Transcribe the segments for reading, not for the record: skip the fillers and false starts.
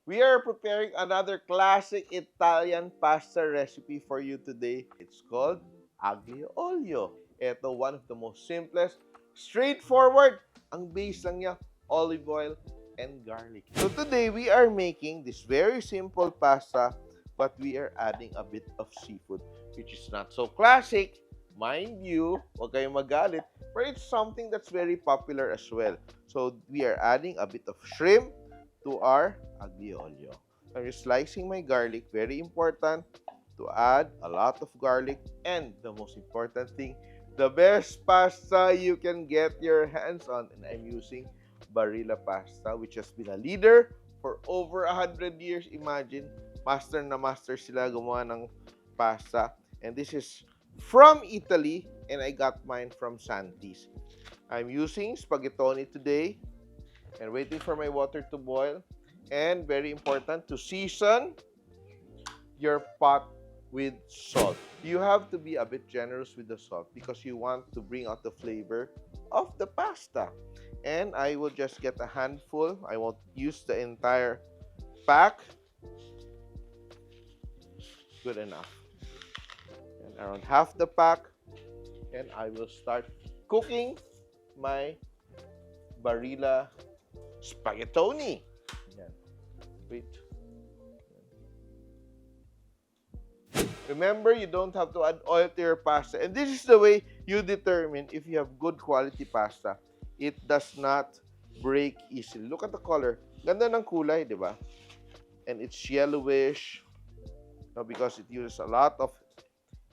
We are preparing another classic Italian pasta recipe for you today. It's called Aglio Olio. Ito, one of the most simplest, straightforward. Ang base lang niya, olive oil and garlic. So today, we are making this very simple pasta, but we are adding a bit of seafood, which is not so classic. Mind you, huwag kayong magalit, but it's something that's very popular as well. So we are adding a bit of shrimp to our aglio olio. I'm just slicing my garlic, very important to add a lot of garlic, and the most important thing, the best pasta you can get your hands on, and I'm using Barilla pasta, which has been a leader for over 100 years. Imagine, master na master sila gumawa ng pasta, and this is from Italy, and I got mine from Santis. I'm using spaghettoni today and waiting for my water to boil. And very important, to season your pot with salt. You have to be a bit generous with the salt because you want to bring out the flavor of the pasta. And I will just get a handful. I won't use the entire pack. Good enough. And around half the pack. And I will start cooking my Barilla Spaghettoni. Yan. Wait. Remember, you don't have to add oil to your pasta. And this is the way you determine if you have good quality pasta. It does not break easily. Look at the color. Ganda ng kulay, di ba? And it's yellowish. No, because it uses a lot of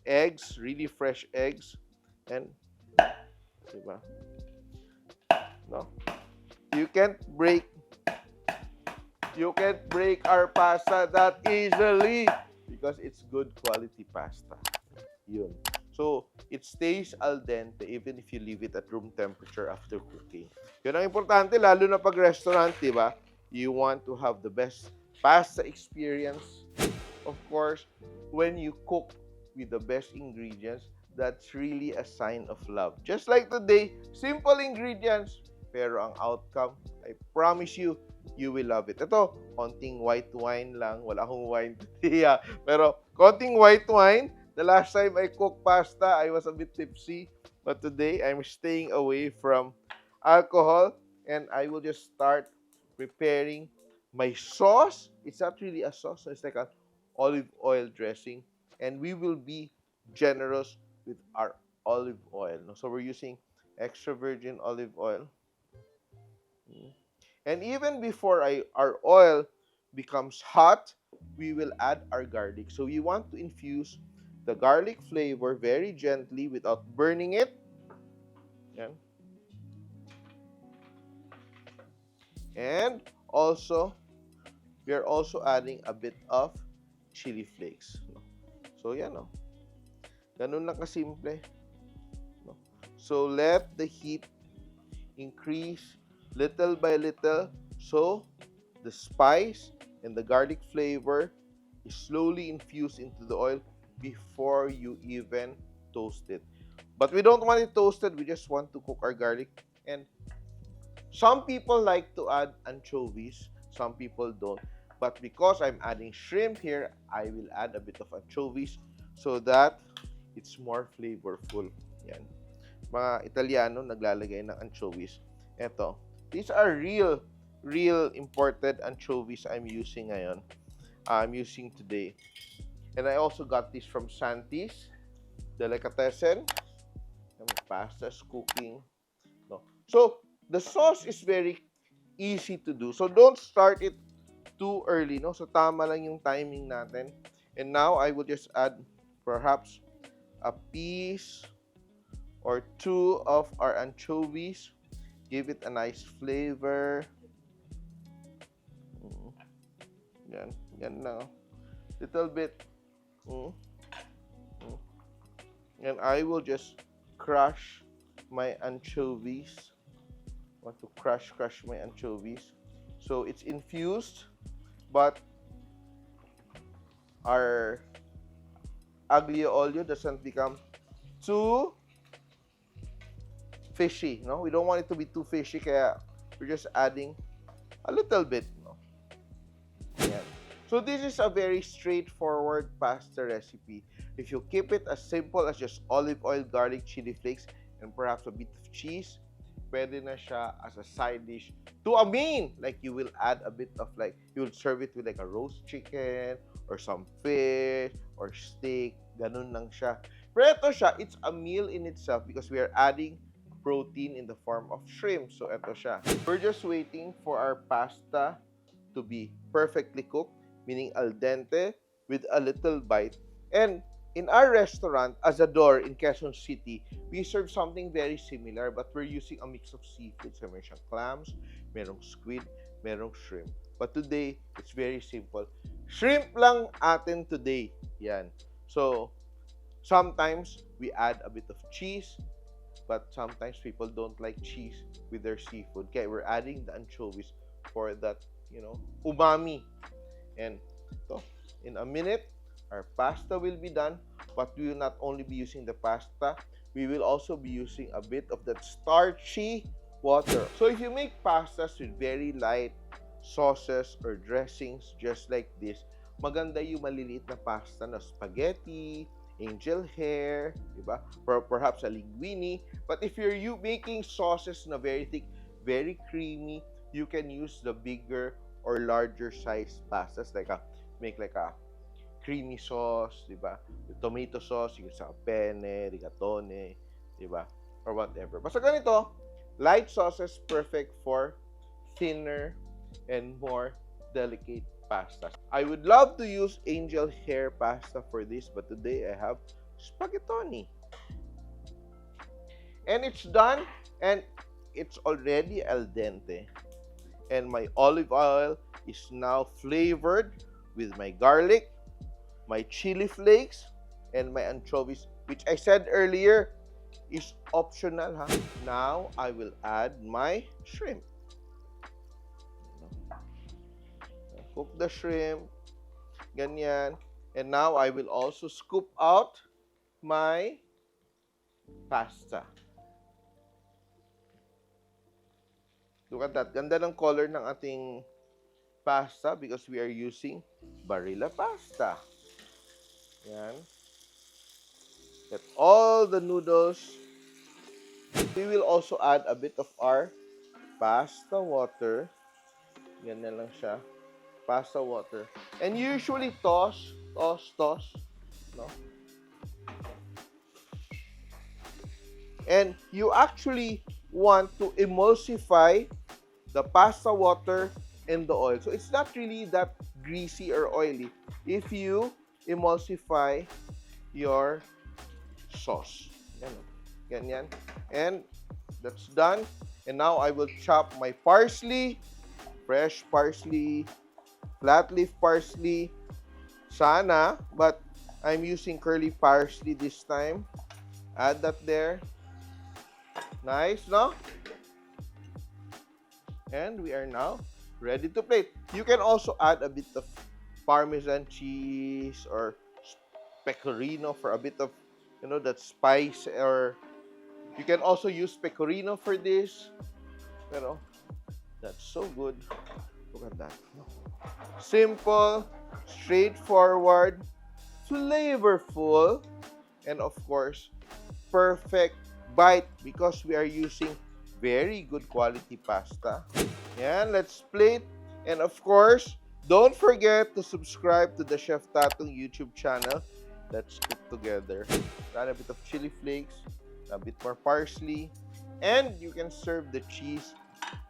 eggs, really fresh eggs. And, di ba? No. You can't break our pasta that easily because it's good quality pasta. Yun. So, it stays al dente even if you leave it at room temperature after cooking. Yun ang importante, lalo na pag restaurant, di ba? You want to have the best pasta experience. Of course, when you cook with the best ingredients, that's really a sign of love. Just like today, simple ingredients, pero ang outcome, I promise you, you will love it. Ito, konting white wine lang. Wala akong wine today. Pero, konting white wine. The last time I cooked pasta, I was a bit tipsy. But today, I'm staying away from alcohol. And I will just start preparing my sauce. It's not really a sauce. It's like an olive oil dressing. And we will be generous with our olive oil. So, we're using extra virgin olive oil. And even before our oil becomes hot, we will add our garlic. So we want to infuse the garlic flavor very gently without burning it. Yan. And also, we are also adding a bit of chili flakes. So yan, no? Ganun lang kasimple. No? So let the heat increase little by little, so the spice and the garlic flavor is slowly infused into the oil before you even toast it. But we don't want it toasted, we just want to cook our garlic. And some people like to add anchovies, some people don't. But because I'm adding shrimp here, I will add a bit of anchovies so that it's more flavorful. Yan. Mga Italiano naglalagay ng anchovies. Eto. These are real imported anchovies I'm using ngayon. I'm using today. And I also got this from Santis, Delicatessen. Pastas, cooking. No. So, the sauce is very easy to do. So, don't start it too early. No? So, tama lang yung timing natin. And now, I will just add perhaps a piece or two of our anchovies. Give it a nice flavor. Yan. Yan lang. Little bit. And I will just crush my anchovies. I want to crush my anchovies. So it's infused, but our aglio olio doesn't become too fishy, no? We don't want it to be too fishy, kaya we're just adding a little bit, no? So this is a very straightforward pasta recipe. If you keep it as simple as just olive oil, garlic, chili flakes, and perhaps a bit of cheese, pwede na siya as a side dish to a main. Like you will add a bit of like, you will serve it with like a roast chicken or some fish or steak. Ganun lang siya. Pero ito siya, it's a meal in itself because we are adding protein in the form of shrimp. So ito siya. We're just waiting for our pasta to be perfectly cooked, meaning al dente with a little bite. And in our restaurant, Asador in Quezon City, we serve something very similar but we're using a mix of seafood. So meron siyang clams, merong squid, merong shrimp. But today, it's very simple. Shrimp lang atin today. Yan. So, sometimes we add a bit of cheese, but sometimes people don't like cheese with their seafood. Okay, we're adding the anchovies for that, umami. And so, in a minute, our pasta will be done, but we will not only be using the pasta, we will also be using a bit of that starchy water. So if you make pastas with very light sauces or dressings just like this, maganda yung maliliit na pasta na spaghetti, angel hair, diba? Or perhaps a linguine. But if you're making sauces na very thick, very creamy, you can use the bigger or larger size pastas make like a creamy sauce, diba? The tomato sauce, you can sa penne, rigatone, diba? Or whatever. Basta ganito, light sauces perfect for thinner and more delicate pastas. I would love to use angel hair pasta for this, but today I have spaghettoni. And it's done, and it's already al dente. And my olive oil is now flavored with my garlic, my chili flakes, and my anchovies, which I said earlier is optional. Now, I will add my shrimp. Cook the shrimp. Ganyan. And now, I will also scoop out my pasta. Look at that. Ganda ng color ng ating pasta because we are using Barilla pasta. Yan. Get all the noodles. We will also add a bit of our pasta water. Ganyan lang siya. Pasta water. And usually toss. No? And you actually want to emulsify the pasta water and the oil. So it's not really that greasy or oily if you emulsify your sauce. Ganyan. And that's done. And now I will chop my parsley, fresh parsley, flat leaf parsley, sana, but I'm using curly parsley this time. Add that there. Nice, no? And we are now ready to plate. You can also add a bit of Parmesan cheese or pecorino for a bit of, that spice. Or you can also use pecorino for this. That's so good. Look at that. Simple, straightforward, flavorful, and of course, perfect bite because we are using very good quality pasta. Yan, let's plate. And of course, don't forget to subscribe to the Chef Tatung YouTube channel. Let's cook together. Add a bit of chili flakes, a bit more parsley, and you can serve the cheese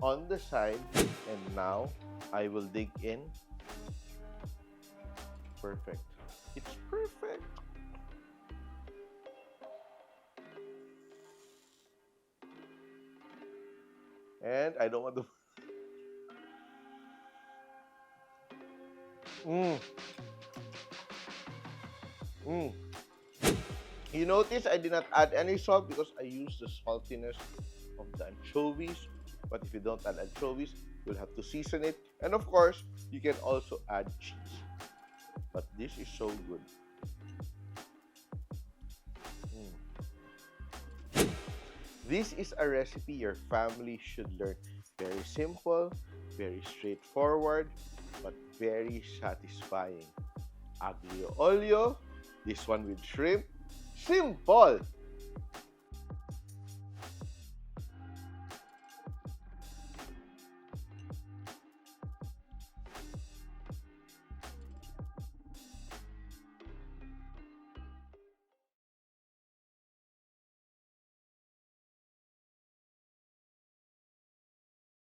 on the side. And now, I will dig in. Perfect. It's perfect. And I don't want to... You notice I did not add any salt because I used the saltiness of the anchovies. But if you don't add anchovies, you'll have to season it. And of course, you can also add cheese. But this is so good. This is a recipe your family should learn. Very simple, very straightforward, but very satisfying. Aglio olio, this one with shrimp, Simpol.